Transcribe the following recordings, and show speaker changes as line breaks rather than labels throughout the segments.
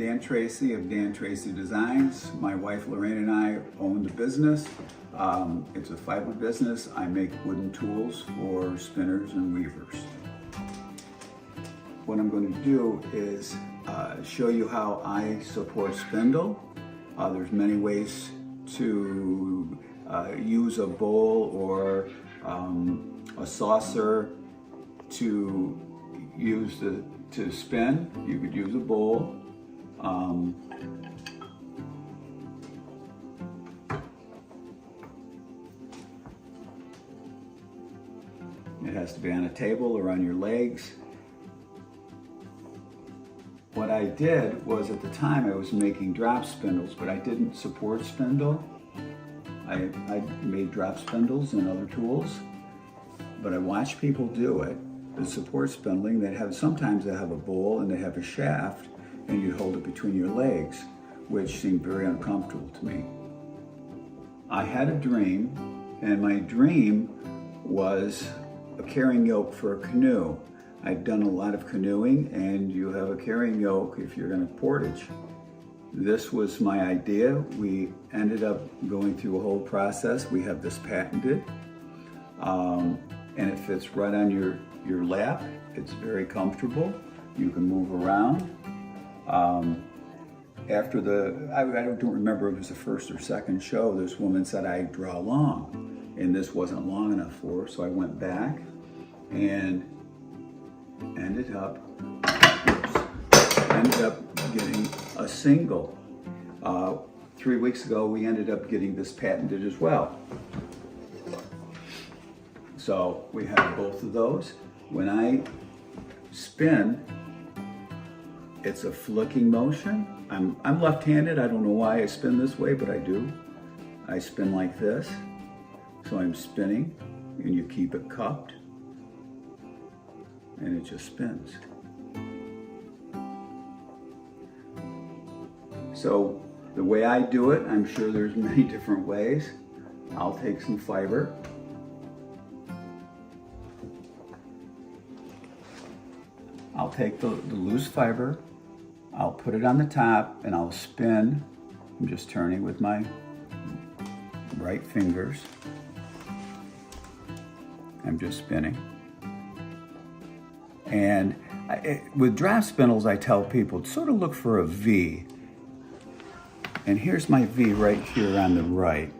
Dan Tracy of Dan Tracy Designs. My wife Lorraine and I own the business. It's a fiber business. I make wooden tools for spinners and weavers. What I'm going to do is show you how I support Spindle. There's many ways to use a bowl or a saucer to to spin. You could use a bowl. It has to be on a table or on your legs. What I did was, at the time I was making drop spindles, but I didn't support Spindle. I made drop spindles and other tools, but I watched people do it. The support spindling, sometimes they have a bowl and they have a shaft, and you hold it between your legs, which seemed very uncomfortable to me. I had a dream, and my dream was a carrying yoke for a canoe. I've done a lot of canoeing, and you have a carrying yoke if you're going to portage. This was my idea. We ended up going through a whole process. We have this patented, and it fits right on your lap. It's very comfortable. You can move around. After I don't remember if it was the first or second show, this woman said I draw long, and this wasn't long enough for her, so I went back and ended up getting a single. 3 weeks ago, we ended up getting this patented as well. So we have both of those. When I spin, it's a flicking motion. I'm left-handed. I don't know why I spin this way, but I do. I spin like this. So I'm spinning, and you keep it cupped, and it just spins. So the way I do it, I'm sure there's many different ways. I'll take some fiber. I'll take the loose fiber, I'll put it on the top, and I'll spin. I'm just turning with my right fingers. I'm just spinning. And with drop spindles, I tell people, sort of look for a V. And here's my V right here on the right.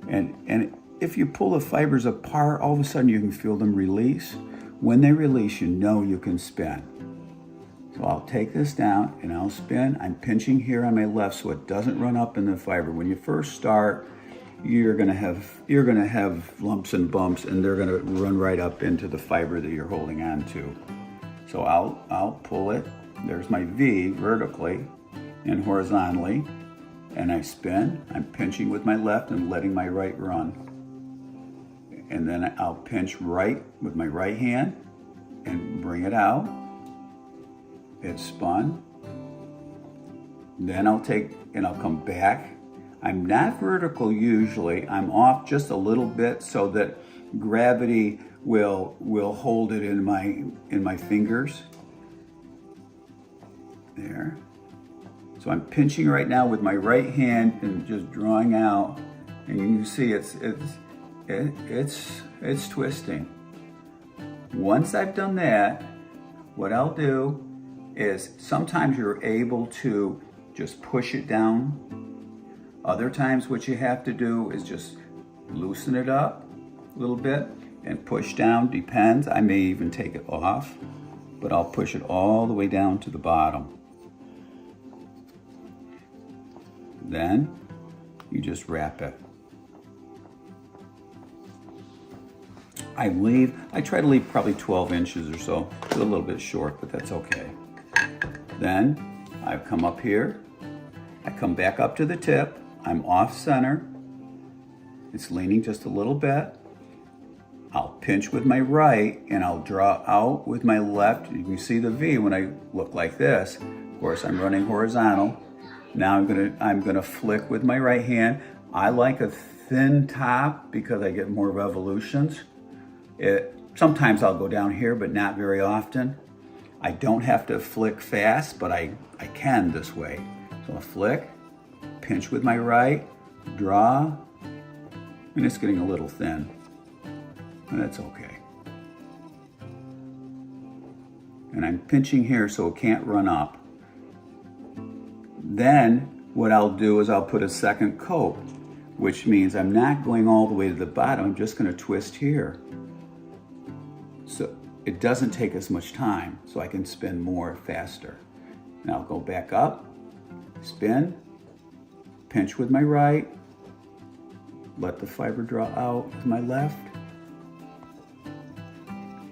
And if you pull the fibers apart, all of a sudden you can feel them release. When they release, you know you can spin. So I'll take this down and I'll spin. I'm pinching here on my left so it doesn't run up in the fiber. When you first start, you're gonna have lumps and bumps, and they're gonna run right up into the fiber that you're holding on to. So I'll pull it. There's my V vertically and horizontally, and I spin. I'm pinching with my left and letting my right run. And then I'll pinch right with my right hand and bring it out. It's spun. Then I'll take and I'll come back. I'm not vertical usually. I'm off just a little bit so that gravity will hold it in my fingers. There. So I'm pinching right now with my right hand and just drawing out, and you can see it's twisting. Once I've done that, what I'll do is sometimes you're able to just push it down. Other times what you have to do is just loosen it up a little bit and push down. Depends. I may even take it off, but I'll push it all the way down to the bottom. Then you just wrap it. I try to leave probably 12 inches or so. It's a little bit short, but that's okay. Then I come up here, I come back up to the tip, I'm off center, it's leaning just a little bit. I'll pinch with my right and I'll draw out with my left. You can see the V when I look like this. Of course, I'm running horizontal. Now I'm gonna flick with my right hand. I like a thin top because I get more revolutions. Sometimes I'll go down here, but not very often. I don't have to flick fast, but I can this way. So I'll flick, pinch with my right, draw, and it's getting a little thin, and that's okay. And I'm pinching here so it can't run up. Then what I'll do is I'll put a second coat, which means I'm not going all the way to the bottom, I'm just gonna twist here. So it doesn't take as much time, so I can spin more faster. Now I'll go back up, spin, pinch with my right, let the fiber draw out with my left.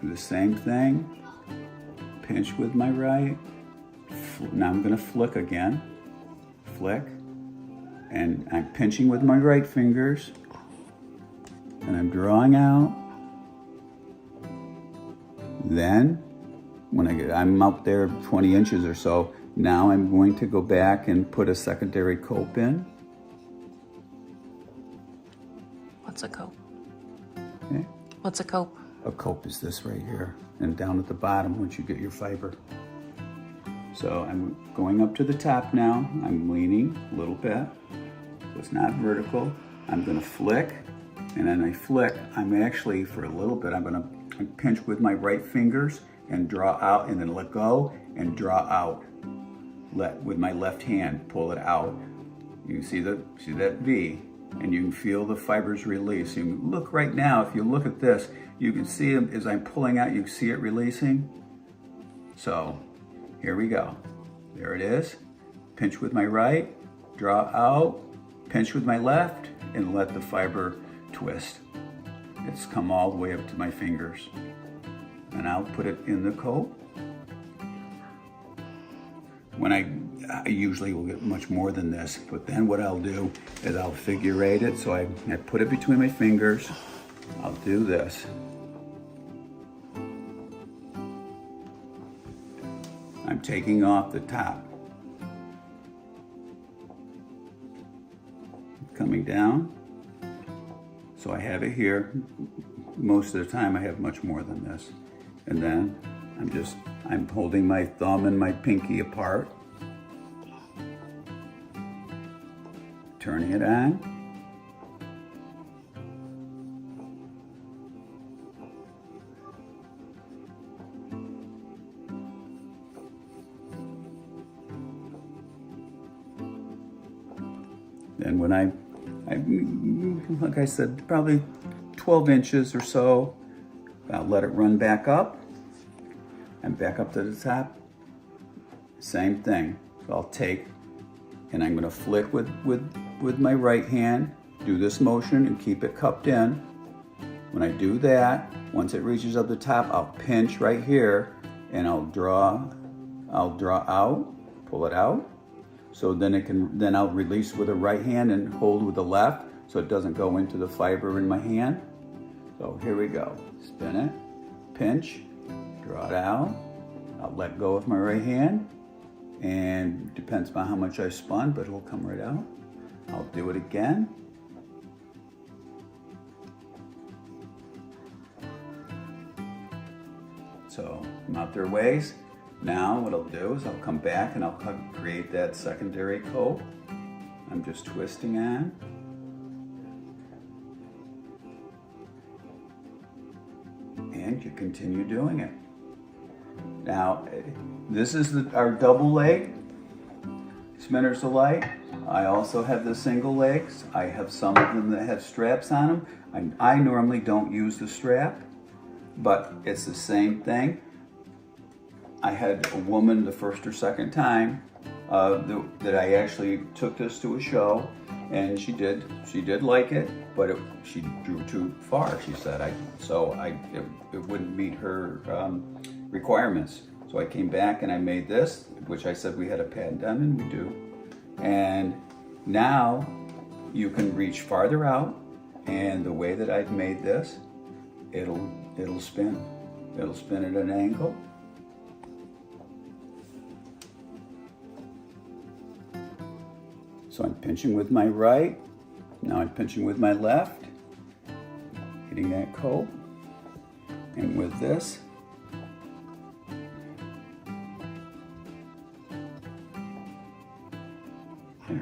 Do the same thing, pinch with my right. Now I'm gonna flick again, flick, and I'm pinching with my right fingers, and I'm drawing out. Then, when I'm out there 20 inches or so, now I'm going to go back and put a secondary cope in.
What's a cope?
Okay.
What's a cope?
A cope is this right here, and down at the bottom once you get your fiber. So I'm going up to the top now. I'm leaning a little bit, so it's not vertical. I'm gonna flick, and then I flick, I'm actually, for a little bit, I'm gonna pinch with my right fingers and draw out, and then let go and draw out. With my left hand, pull it out. You can see that V, and you can feel the fibers release. You can look right now, if you look at this, you can see them as I'm pulling out, you can see it releasing. So here we go. There it is. Pinch with my right, draw out, pinch with my left, and let the fiber twist. It's come all the way up to my fingers. And I'll put it in the coat. When I usually will get much more than this, but then what I'll do is I'll figure eight it. So I put it between my fingers. I'll do this. I'm taking off the top. Coming down. So I have it here. Most of the time I have much more than this. And then I'm holding my thumb and my pinky apart. Turning it on. And when I like I said, probably 12 inches or so, I'll let it run back up. And back up to the top. Same thing. So I'll take, and I'm gonna flick with my right hand, do this motion and keep it cupped in. When I do that, once it reaches up the top, I'll pinch right here and I'll draw out, pull it out. So then I'll release with the right hand and hold with the left so it doesn't go into the fiber in my hand. So here we go. Spin it, pinch, draw it out. I'll let go with my right hand, and depends on how much I spun, but it'll come right out. I'll do it again. So I'm out their ways. Now what I'll do is I'll come back and I'll create that secondary coat. I'm just twisting on. And you continue doing it. Now, this is our double leg, spinners alike. I also have the single legs. I have some of them that have straps on them. I normally don't use the strap, but it's the same thing. I had a woman the first or second time that I actually took this to a show, and she did like it, but she drew too far, she said. It wouldn't meet her requirements. So I came back and I made this, which I said we had a patent on, and we do. And now you can reach farther out, and the way that I've made this, it'll spin. It'll spin at an angle. So I'm pinching with my right, now I'm pinching with my left, hitting that coat, and with this, There.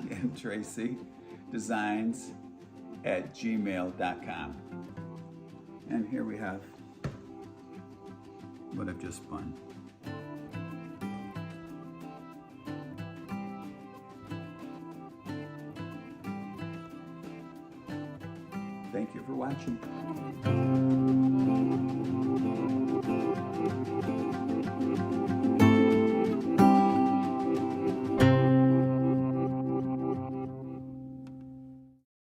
Dan Tracy Designs at gmail.com. And here we have what I've just spun. Thank you for watching.